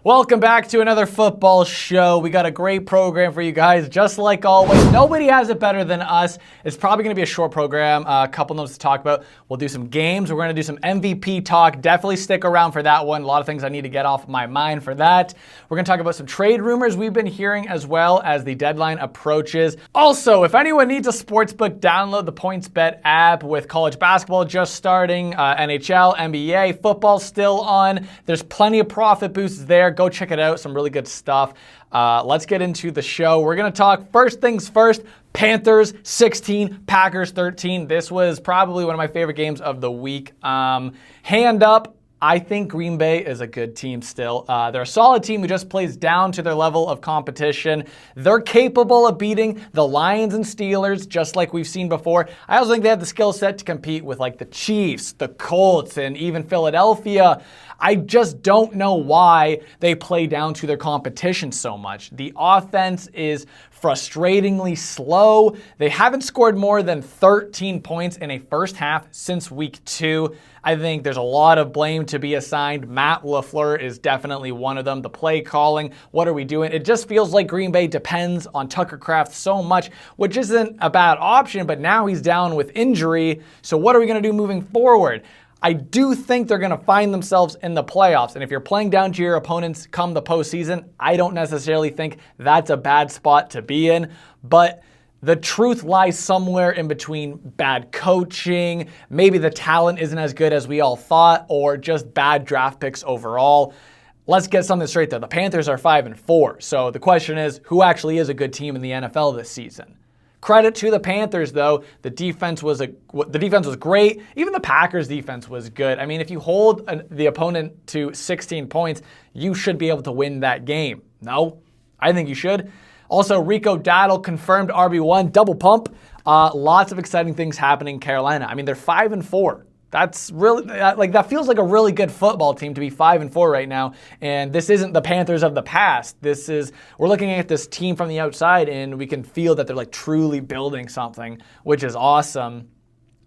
Welcome back to another football show. We got a great program for you guys, just like always. Nobody has it better than us. It's probably going to be a short program, a couple notes to talk about. We'll do some games. We're going to do some MVP talk. Definitely stick around for that one. A lot of things I need to get off my mind for that. We're going to talk about some trade rumors we've been hearing as well as the deadline approaches. Also, if anyone needs a sportsbook, download the PointsBet app with college basketball just starting, NHL, NBA, football still on. There's plenty of profit boosts there. Go check it out. Some really good stuff. Let's get into the show. We're going to talk first things first. Panthers 16, Packers 13. This was probably one of my favorite games of the week. Hand up, I think Green Bay is a good team still. They're a solid team who just plays down to their level of competition. They're capable of beating the Lions and Steelers, just like we've seen before. I also think they have the skill set to compete with like the Chiefs, the Colts, and even Philadelphia. I just don't know why they play down to their competition so much. The offense is frustratingly slow. They haven't scored more than 13 points in a first half since week 2. I think there's a lot of blame to be assigned. Matt LaFleur is definitely one of them. The play calling, what are we doing? It just feels like Green Bay depends on Tucker Kraft so much, which isn't a bad option, but now he's down with injury. So what are we going to do moving forward? I do think they're going to find themselves in the playoffs. And if you're playing down to your opponents come the postseason, I don't necessarily think that's a bad spot to be in. But the truth lies somewhere in between bad coaching, maybe the talent isn't as good as we all thought, or just bad draft picks overall. Let's get something straight there. The Panthers are 5-4. So the question is, who actually is a good team in the NFL this season? Credit to the Panthers, though. The defense was great. Even the Packers' defense was good. I mean, if you hold the opponent to 16 points, you should be able to win that game. No? I think you should. Also, Rico Dowdle confirmed RB1, double pump. Lots of exciting things happening in Carolina. I mean, they're 5-4. That's really, that feels like a really good football team to be 5-4 right now. And this isn't the Panthers of the past. We're looking at this team from the outside and we can feel that they're like truly building something, which is awesome.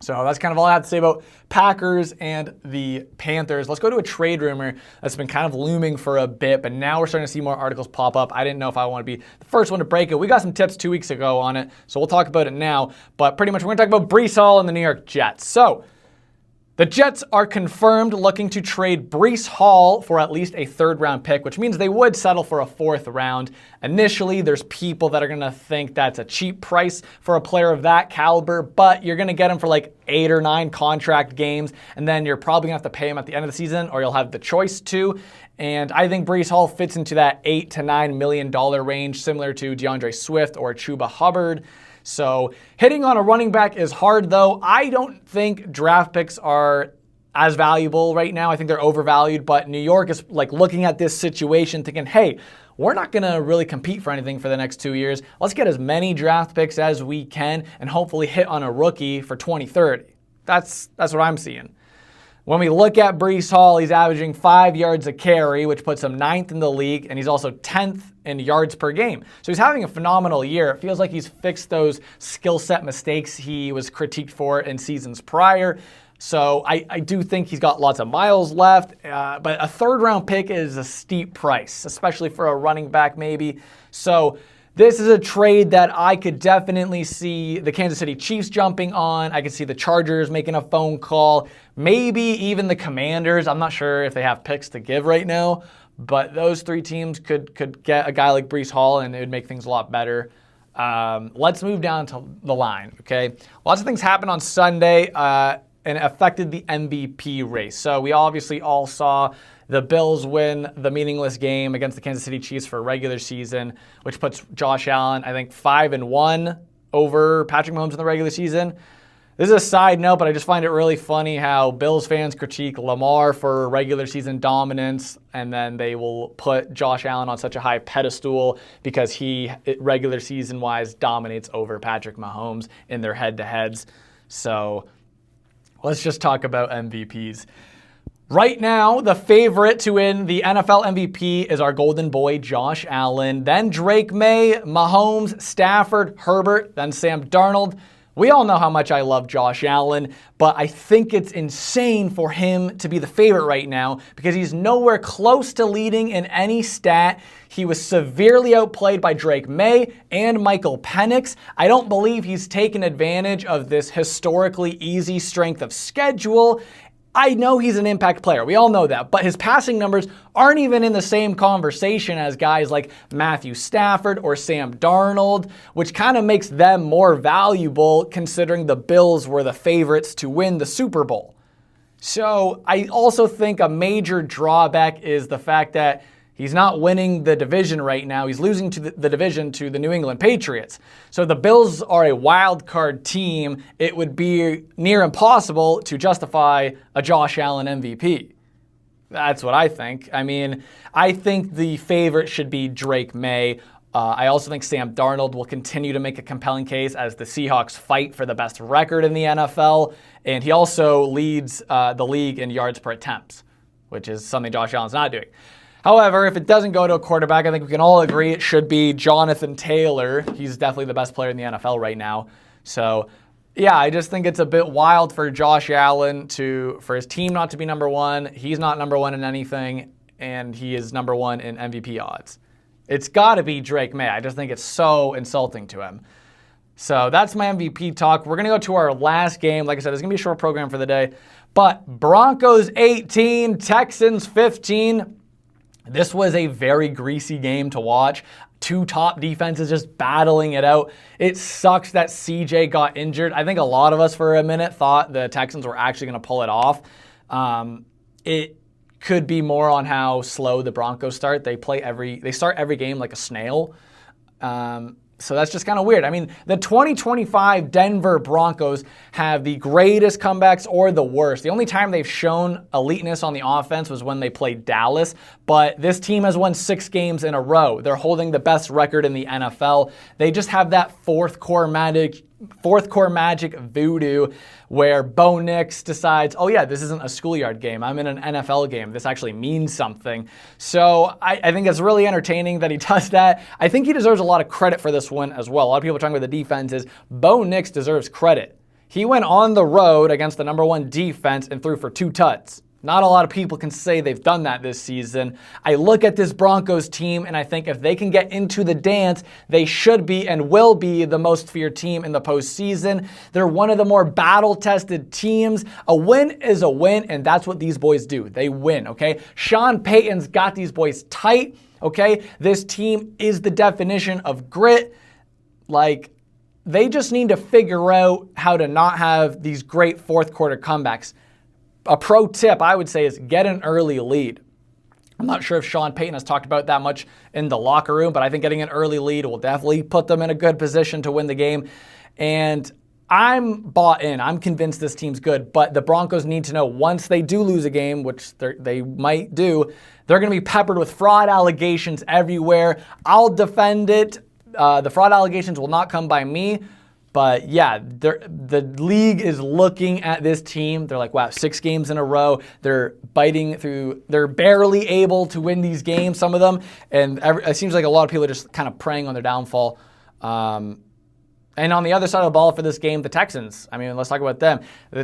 So that's kind of all I have to say about Packers and the Panthers. Let's go to a trade rumor that's been kind of looming for a bit, but now we're starting to see more articles pop up. I didn't know if I want to be the first one to break it. We got some tips 2 weeks ago on it, so we'll talk about it now. But pretty much we're going to talk about Breece Hall and the New York Jets. So the Jets are confirmed looking to trade Breece Hall for at least a third-round pick, which means they would settle for a fourth round. Initially, there's people that are going to think that's a cheap price for a player of that caliber, but you're going to get him for like 8 or 9 contract games, and then you're probably going to have to pay him at the end of the season, or you'll have the choice to. And I think Breece Hall fits into that $8 to $9 million range, similar to DeAndre Swift or Chuba Hubbard. So hitting on a running back is hard, though. I don't think draft picks are as valuable right now. I think they're overvalued, but New York is like looking at this situation thinking, hey, we're not going to really compete for anything for the next 2 years. Let's get as many draft picks as we can and hopefully hit on a rookie for 2030. That's what I'm seeing. When we look at Breece Hall, he's averaging 5 yards a carry, which puts him 9th in the league, and he's also 10th in yards per game. So he's having a phenomenal year. It feels like he's fixed those skill set mistakes he was critiqued for in seasons prior. So I do think he's got lots of miles left, but a third-round pick is a steep price, especially for a running back maybe. So this is a trade that I could definitely see the Kansas City Chiefs jumping on. I could see the Chargers making a phone call, maybe even the Commanders. I'm not sure if they have picks to give right now, but those 3 teams could get a guy like Breece Hall, and it would make things a lot better. Let's move down to the line, okay? Lots of things happened on Sunday and affected the MVP race. So we obviously all saw the Bills win the meaningless game against the Kansas City Chiefs for regular season, which puts Josh Allen, I think, 5-1 over Patrick Mahomes in the regular season. This is a side note, but I just find it really funny how Bills fans critique Lamar for regular season dominance, and then they will put Josh Allen on such a high pedestal because he, regular season-wise, dominates over Patrick Mahomes in their head-to-heads. So let's just talk about MVPs. Right now, the favorite to win the NFL MVP is our golden boy, Josh Allen. Then Drake May, Mahomes, Stafford, Herbert, then Sam Darnold. We all know how much I love Josh Allen, but I think it's insane for him to be the favorite right now because he's nowhere close to leading in any stat. He was severely outplayed by Drake May and Michael Penix. I don't believe he's taken advantage of this historically easy strength of schedule. I know he's an impact player. We all know that. But his passing numbers aren't even in the same conversation as guys like Matthew Stafford or Sam Darnold, which kind of makes them more valuable considering the Bills were the favorites to win the Super Bowl. So I also think a major drawback is the fact that he's not winning the division right now. He's losing to the division to the New England Patriots. So the Bills are a wild card team. It would be near impossible to justify a Josh Allen MVP. That's what I think. I mean, I think the favorite should be Drake May. I also think Sam Darnold will continue to make a compelling case as the Seahawks fight for the best record in the NFL. And he also leads the league in yards per attempts, which is something Josh Allen's not doing. However, if it doesn't go to a quarterback, I think we can all agree it should be Jonathan Taylor. He's definitely the best player in the NFL right now. So, yeah, I just think it's a bit wild for Josh Allen for his team not to be number one. He's not number one in anything, and he is number one in MVP odds. It's got to be Drake May. I just think it's so insulting to him. So that's my MVP talk. We're going to go to our last game. Like I said, it's going to be a short program for the day. But Broncos 18, Texans 15. This was a very greasy game to watch. Two top defenses just battling it out. It sucks that CJ got injured. I think a lot of us for a minute thought the Texans were actually going to pull it off. It could be more on how slow the Broncos start. They start every game like a snail. So that's just kind of weird. I mean, the 2025 Denver Broncos have the greatest comebacks or the worst. The only time they've shown eliteness on the offense was when they played Dallas, but this team has won 6 games in a row. They're holding the best record in the NFL. They just have that fourth core magic voodoo where Bo Nix decides, oh yeah, this isn't a schoolyard game. I'm in an NFL game. This actually means something. So I think it's really entertaining that he does that. I think he deserves a lot of credit for this win as well. A lot of people are talking about the defenses. Bo Nix deserves credit. He went on the road against the number 1 defense and threw for 2 tuds. Not a lot of people can say they've done that this season. I look at this Broncos team and I think if they can get into the dance, they should be and will be the most feared team in the postseason. They're one of the more battle-tested teams. A win is a win, and that's what these boys do. They win, okay? Sean Payton's got these boys tight, okay? This team is the definition of grit. They just need to figure out how to not have these great fourth quarter comebacks. A pro tip, I would say, is get an early lead. I'm not sure if Sean Payton has talked about that much in the locker room, but I think getting an early lead will definitely put them in a good position to win the game. And I'm bought in. I'm convinced this team's good, but the Broncos need to know once they do lose a game, which they might do, they're going to be peppered with fraud allegations everywhere. I'll defend it. The fraud allegations will not come by me. But yeah, the league is looking at this team. They're like, wow, 6 games in a row. They're biting through. They're barely able to win these games, some of them. And it seems like a lot of people are just kind of preying on their downfall. And on the other side of the ball for this game, the Texans. I mean, let's talk about them.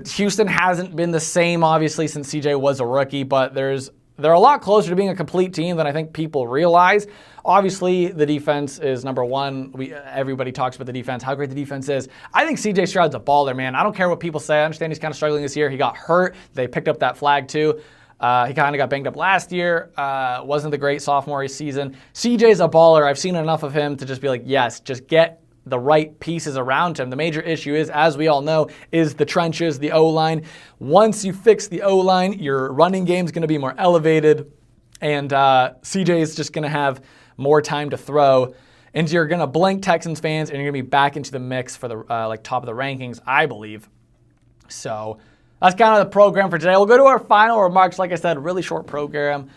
Houston hasn't been the same, obviously, since CJ was a rookie. But they're a lot closer to being a complete team than I think people realize. Obviously, the defense is number 1. Everybody talks about the defense, how great the defense is. I think C.J. Stroud's a baller, man. I don't care what people say. I understand he's kind of struggling this year. He got hurt. They picked up that flag, too. He kind of got banged up last year. Wasn't the great sophomore season. C.J.'s a baller. I've seen enough of him to just be like, yes, just get the right pieces around him. The major issue is, as we all know, is the trenches, the O-line. Once you fix the O-line, your running game's going to be more elevated, and CJ is just going to have more time to throw. And you're going to blink Texans fans, and you're going to be back into the mix for the top of the rankings, I believe. So that's kind of the program for today. We'll go to our final remarks. Like I said, really short program.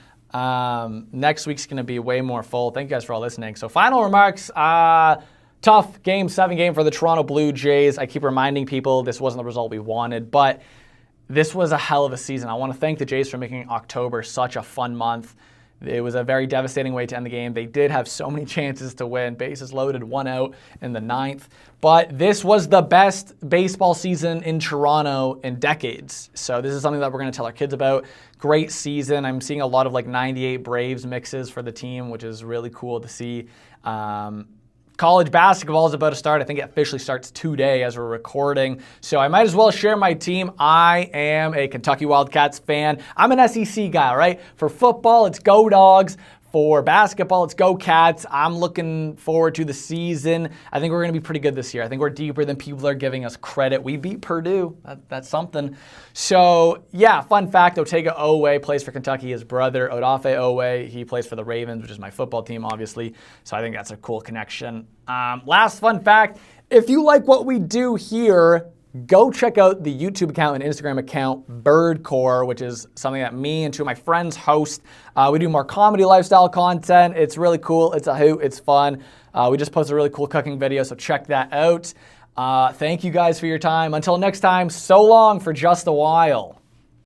Next week's going to be way more full. Thank you guys for all listening. So final remarks. Tough Game 7 game for the Toronto Blue Jays. I keep reminding people this wasn't the result we wanted, but this was a hell of a season. I want to thank the Jays for making October such a fun month. It was a very devastating way to end the game. They did have so many chances to win. Bases loaded, 1 out in the 9th. But this was the best baseball season in Toronto in decades. So this is something that we're going to tell our kids about. Great season. I'm seeing a lot of like 98 Braves mixes for the team, which is really cool to see. College basketball is about to start. I think it officially starts today as we're recording. So I might as well share my team. I am a Kentucky Wildcats fan. I'm an SEC guy, right? For football, it's Go Dogs. For basketball, it's Go Cats. I'm looking forward to the season. I think we're going to be pretty good this year. I think we're deeper than people are giving us credit. We beat Purdue. That's something. So, yeah, fun fact, Otega Owe plays for Kentucky. His brother, Odafe Owe, he plays for the Ravens, which is my football team, obviously. So I think that's a cool connection. Last fun fact, if you like what we do here, go check out the YouTube account and Instagram account, Birdcore, which is something that me and two of my friends host. We do more comedy lifestyle content. It's really cool. It's a hoot. It's fun. We just posted a really cool cooking video, so check that out. Thank you guys for your time. Until next time, so long for just a while.